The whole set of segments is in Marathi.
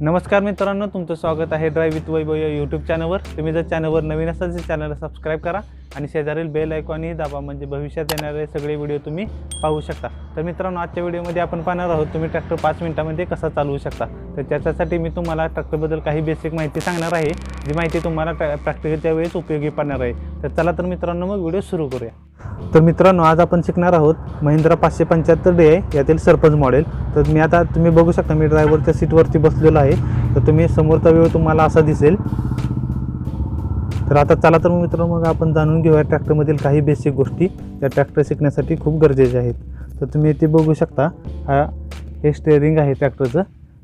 नमस्कार मित्रांनो, तुमचं स्वागत आहे ड्राईव्ह विथ वैभव या यूट्यूब चॅनलवर। तुम्ही जर चॅनलवर नवीन असाल तर चॅनलला सबस्क्राईब करा आणि शेजारील बेल आयकॉनही दाबा, म्हणजे भविष्यात येणारे सगळे व्हिडिओ तुम्ही पाहू शकता। तर मित्रांनो, आजच्या व्हिडिओमध्ये आपण पाहणार आहोत तुम्ही ट्रॅक्टर 5 मिनिटांमध्ये कसा चालवू शकता। तर त्याच्यासाठी मी तुम्हाला ट्रॅक्टरबद्दल काही बेसिक माहिती सांगणार आहे, जी माहिती तुम्हाला प्रॅक्टिकलच्या वेळेस उपयोगी पडणार आहे। तर चला तर मित्रांनो, मग व्हिडिओ सुरू करूया। तर मित्रांनो, आज आपण शिकणार आहोत महिंद्रा 575 यातील सरपंच मॉडेल। तर मी आता तुम्ही बघू शकता, मी ड्रायव्हरच्या सीटवरती बसलेलो आहे। तर तुम्ही समोरचा व्ह्यू तुम्हाला असा दिसेल। तर आता चला तर मित्रांनो, मग आपण जाणून घेऊया ट्रॅक्टरमधील काही बेसिक गोष्टी ज्या ट्रॅक्टर शिकण्यासाठी खूप गरजेच्या आहेत। तर तुम्ही इथे बघू शकता, हे स्टेअरिंग आहे ट्रॅक्टरचं।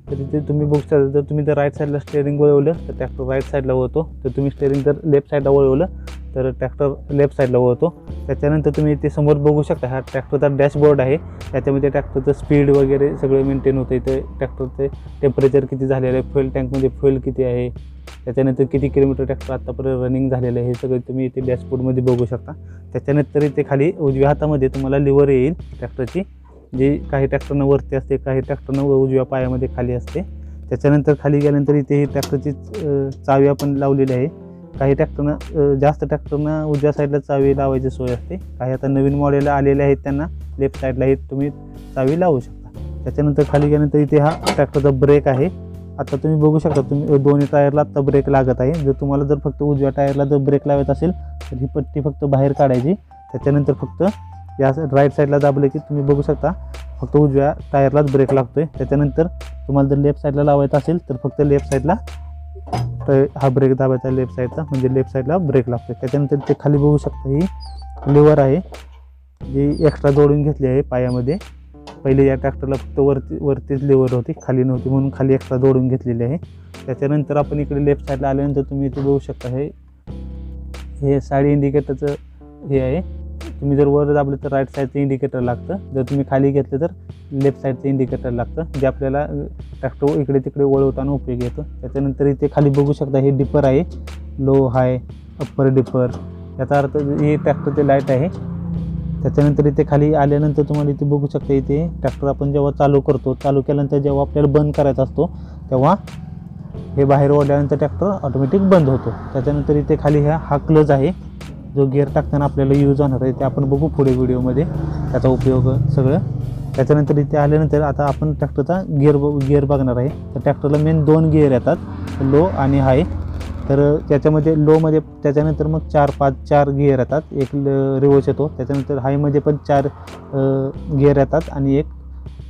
तर इथे तुम्ही बघू शकता, जर तुम्ही जर राईट साईडला स्टेअरिंग वळवलं तर ट्रॅक्टर राईट साईडला वळतो, तर तुम्ही स्टेअरिंग जर लेफ्ट साईडला वळवलं तर ट्रॅक्टर लेफ्ट साईडला वळतो। त्याच्यानंतर तुम्ही इथे समोर बघू शकता, हा ट्रॅक्टरचा डॅशबोर्ड आहे। त्याच्यामध्ये ट्रॅक्टरचं स्पीड वगैरे सगळं मेंटेन होतं। इथे ट्रॅक्टरचे टेम्परेचर किती झालेलं आहे, फ्युएल टँकमध्ये फ्युएल किती आहे, त्याच्यानंतर किती किलोमीटर ट्रॅक्टर आत्तापर्यंत रनिंग झालेलं आहे, हे सगळं तुम्ही इथे डॅशबोर्डमध्ये बघू शकता। त्याच्यानंतर इथे खाली उजव्या हातामध्ये तुम्हाला लिव्हर येईल ट्रॅक्टरची, जी काही ट्रॅक्टरनं वरती असते, काही ट्रॅक्टरनं उजव्या पायामध्ये खाली असते। त्याच्यानंतर खाली गेल्यानंतर इथे ही ट्रॅक्टरची चावी आपण लावलेली आहे। काही ट्रॅक्टरनं जास्त ट्रॅक्टरनं उजव्या साईडला चावी लावायची सोय असते। काही आता नवीन मॉडेल आलेले आहेत त्यांना लेफ्ट साईडला हे तुम्ही चावी लावू शकता। त्याच्यानंतर खाली गेल्यानंतर इथे हा ट्रॅक्टरचा ब्रेक आहे। आता तुम्ही बघू शकता, तुम्ही दोन्ही टायरला आता ब्रेक लागत आहे। जर तुम्हाला जर फक्त उजव्या टायरला जर ब्रेक लावायचा असेल तर ही पट्टी फक्त बाहेर काढायची। त्याच्यानंतर फक्त या राईट साईडला दाबले की तुम्ही बघू शकता फक्त उजव्या टायरलाच ब्रेक लागतोय। त्याच्यानंतर तुम्हाला जर लेफ्ट साईडला लावायचा असेल तर फक्त लेफ्ट साईडला हा ब्रेक दाबायचा, लेफ्ट साईडचा, म्हणजे लेफ्ट साईडला ब्रेक लागतोय। त्याच्यानंतर ते खाली बघू शकता, ही लिव्हर आहे जी एक्स्ट्रा जोडून घेतली आहे पायामध्ये। पहिले या ट्रॅक्टरला फक्त वरतीच लिव्हर होती, खाली नव्हती, म्हणून खाली एक्स्ट्रा जोडून घेतलेली आहे। त्याच्यानंतर आपण इकडे लेफ्ट साईडला आल्यानंतर तुम्ही इथे बघू शकता, हे साइड इंडिकेटरचं हे आहे। तुम्ही जर वर दाबले तर राईट साईडचं इंडिकेटर लागतं, जर तुम्ही खाली घेतलं तर लेफ्ट साईडचं इंडिकेटर लागतं, जे आपल्याला ट्रॅक्टर इकडे तिकडे वळवताना उपयोगी येतं। त्याच्यानंतर इथे खाली बघू शकता, हे डिपर आहे, लो हाय अप्पर डिपर, याचा अर्थ हे ट्रॅक्टरचे लाईट आहे। त्याच्यानंतर इथे खाली आल्यानंतर तुम्हाला इथे बघू शकता, इथे ट्रॅक्टर आपण जेव्हा चालू करतो, चालू केल्यानंतर जेव्हा आपल्याला बंद करायचा असतो तेव्हा हे बाहेर ओढल्यानंतर ट्रॅक्टर ऑटोमॅटिक बंद होतो। त्याच्यानंतर इथे खाली हा क्लच आहे, जो गिअर टाकताना आपल्याला यूज होणार आहे, ते आपण बघू पुढे व्हिडिओमध्ये त्याचा उपयोग सगळं। त्याच्यानंतर इथे आल्यानंतर आता आपण ट्रॅक्टरचा गिअर बघणार आहे। तर ट्रॅक्टरला मेन 2 गिअर येतात, लो आणि हाय। तर त्याच्यामध्ये लोमध्ये त्याच्यानंतर मग 4 गिअर येतात, एक रिवर्स येतो। त्याच्यानंतर हायमध्ये पण 4 गिअर येतात आणि एक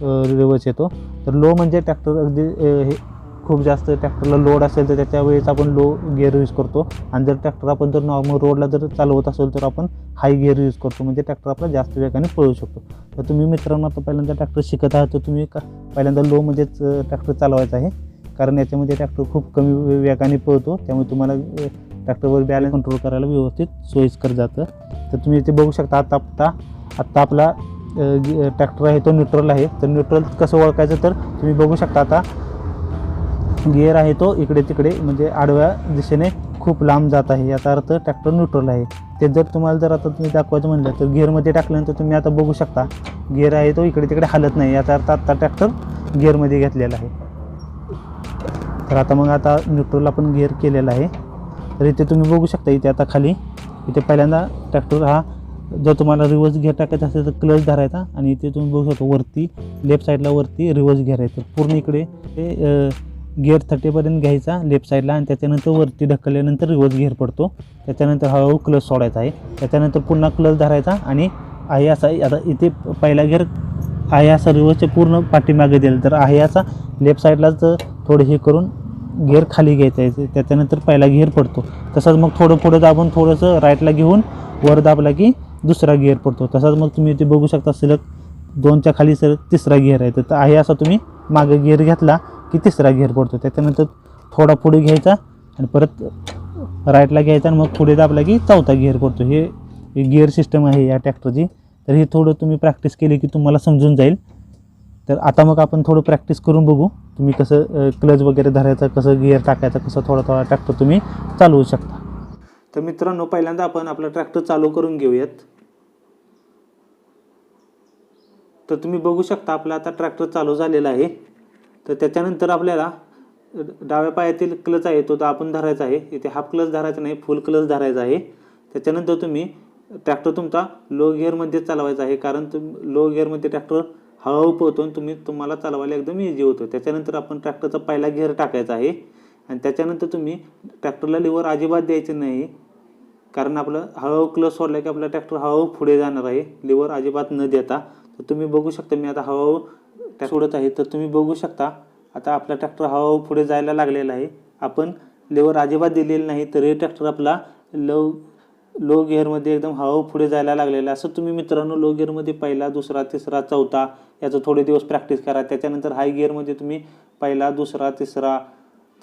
रिवर्स येतो। तर लो म्हणजे ट्रॅक्टर अगदी हे खूप जास्त ट्रॅक्टरला लोड असेल तर त्याच्या वेळेस आपण लो गिअर यूज करतो, आणि जर ट्रॅक्टर आपण जर नॉर्मल रोडला जर चालवत असेल तर आपण हाय गिअर यूज करतो, म्हणजे ट्रॅक्टर आपला जास्त वेगाने पळू शकतो। तर तुम्ही मित्रांनो, आता पहिल्यांदा ट्रॅक्टर शिकत आहात तर तुम्ही पहिल्यांदा लोमध्येच ट्रॅक्टर चालवायचा आहे, कारण याच्यामध्ये ट्रॅक्टर खूप कमी वेगाने पळतो, त्यामुळे तुम्हाला ट्रॅक्टरवर बॅलन्स कंट्रोल करायला व्यवस्थित सोयीस्कर जातं। तर तुम्ही इथे बघू शकता, आत्ता आपला ट्रॅक्टर आहे तो न्यूट्रल आहे। तर न्यूट्रल कसं ओळखायचं, तर तुम्ही बघू शकता, आता गिअर आहे तो इकडे तिकडे म्हणजे आडव्या दिशेने खूप लांब जात आहे, याचा अर्थ ट्रॅक्टर न्यूट्रल आहे। ते जर तुम्हाला जर आता तुम्ही दाखवायचं म्हणलं तर गिअरमध्ये टाकल्यानंतर तुम्ही आता बघू शकता, गिअर आहे तो इकडे तिकडे हलत नाही, याचा अर्थ आत्ता ट्रॅक्टर गिअरमध्ये घेतलेला आहे। तर आता न्यूट्रल आपण गिअर केलेला आहे। तर इथे तुम्ही बघू शकता, इथे आता खाली इथे पहिल्यांदा ट्रॅक्टर हा जर तुम्हाला रिवर्स गिअर टाकायचा असेल तर क्लच धरायचा, आणि इथे तुम्ही बघू शकता वरती लेफ्ट साईडला वरती रिवर्स गिअर आहे। तर पूर्ण इकडे ते गिअर 30पर्यंत घ्यायचा लेफ्ट साईडला, आणि त्याच्यानंतर वरती ढकलल्यानंतर रिवर्स गिअर पडतो। त्याच्यानंतर हळूहळू क्लच सोडायचा आहे। त्याच्यानंतर पुन्हा क्लच धरायचा, आणि आहे असा आता इथे पहिला गिअर आहे असा रिवर्सच्या पूर्ण पाठीमागे दिला, तर आहे असा लेफ्ट साईडलाच थोडं हे करून गिअर खाली घ्यायचा आहे। त्याच्यानंतर पहिला गिअर पडतो। तसंच मग थोडं पुढं दाबून थोडंसं राईटला घेऊन वर दाबला की दुसरा गिअर पडतो। तसंच मग तुम्ही इथे बघू शकता, सलग 2च्या खाली सलग तिसरा गिअर आहे। तर आहे असा तुम्ही मागे गिअर घेतला की तिसरा गिअर पडतो। त्याच्यानंतर थोडा पुढे घ्यायचा आणि परत राईटला घ्यायचा, आणि मग पुढे दाबला की चौथा गिअर पडतो। हे गिअर सिस्टम आहे या ट्रॅक्टरची। तर हे थोडं तुम्ही प्रॅक्टिस केली की तुम्हाला समजून जाईल। तर आता मग आपण थोडं प्रॅक्टिस करून बघू, तुम्ही कसं क्लच वगैरे धरायचं, कसं गिअर टाकायचं, कसं थोडा ट्रॅक्टर तुम्ही चालवू शकता। तर मित्रांनो, पहिल्यांदा आपण आपला ट्रॅक्टर चालू करून घेऊयात। तर तुम्ही बघू शकता, आपला आता ट्रॅक्टर चालू झालेला आहे। तर त्याच्यानंतर आपल्याला डाव्या पायातील क्लच आहे तो दाबून धरायचा आहे. इथे हाफ क्लच धरायचा नाही, फुल क्लच धरायचा आहे. त्याच्यानंतर तुम्ही ट्रॅक्टर तुमचा लो गिअरमध्ये चालवायचा आहे, कारण लो गिअरमध्ये ट्रॅक्टर हळूहळू पळतो आणि तुम्हाला चालवायला एकदम इझी होतं. त्याच्यानंतर आपण ट्रॅक्टरचा पहिला गिअर टाकायचा आहे आणि त्याच्यानंतर तुम्ही ट्रॅक्टरला लिव्हर अजिबात द्यायचं नाही, कारण आपलं हळूहळू क्लच सोडला की आपला ट्रॅक्टर हळूहळू पुढे जाणार आहे लिव्हर अजिबात न देता. तर तुम्ही बघू शकता मी आता हळूहळू सोडत आहे. तर तुम्ही बघू शकता आता आपला ट्रॅक्टर हळूहळू पुढे जायला लागलेला आहे. आपण लिव्हर अजिबात दिलेलं नाही तरी ट्रॅक्टर आपला लो गिअरमध्ये एकदम हळूहळू पुढे जायला लागलेला आहे. असं तुम्ही मित्रांनो लो गिअरमध्ये पहिला, दुसरा, तिसरा, चौथा याचं थोडे दिवस प्रॅक्टिस करा. त्याच्यानंतर हाय गिअरमध्ये तुम्ही पहिला, दुसरा, तिसरा,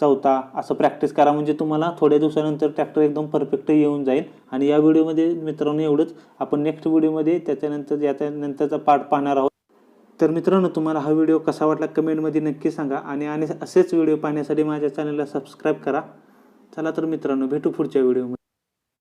चौथा असं प्रॅक्टिस करा, म्हणजे तुम्हाला थोड्या दिवसानंतर ट्रॅक्टर एकदम परफेक्ट येऊन जाईल. आणि या व्हिडिओमध्ये मित्रांनो एवढंच. आपण नेक्स्ट व्हिडिओमध्ये त्याच्यानंतरचा पार्ट पाहणार आहोत. तर मित्रांनो तुम्हाला हा व्हिडिओ कसा वाटला कमेंटमध्ये नक्की सांगा आणि असेच व्हिडिओ पाहण्यासाठी माझ्या चॅनलला सबस्क्राईब करा. चला तर मित्रांनो भेटू पुढच्या व्हिडिओमध्ये.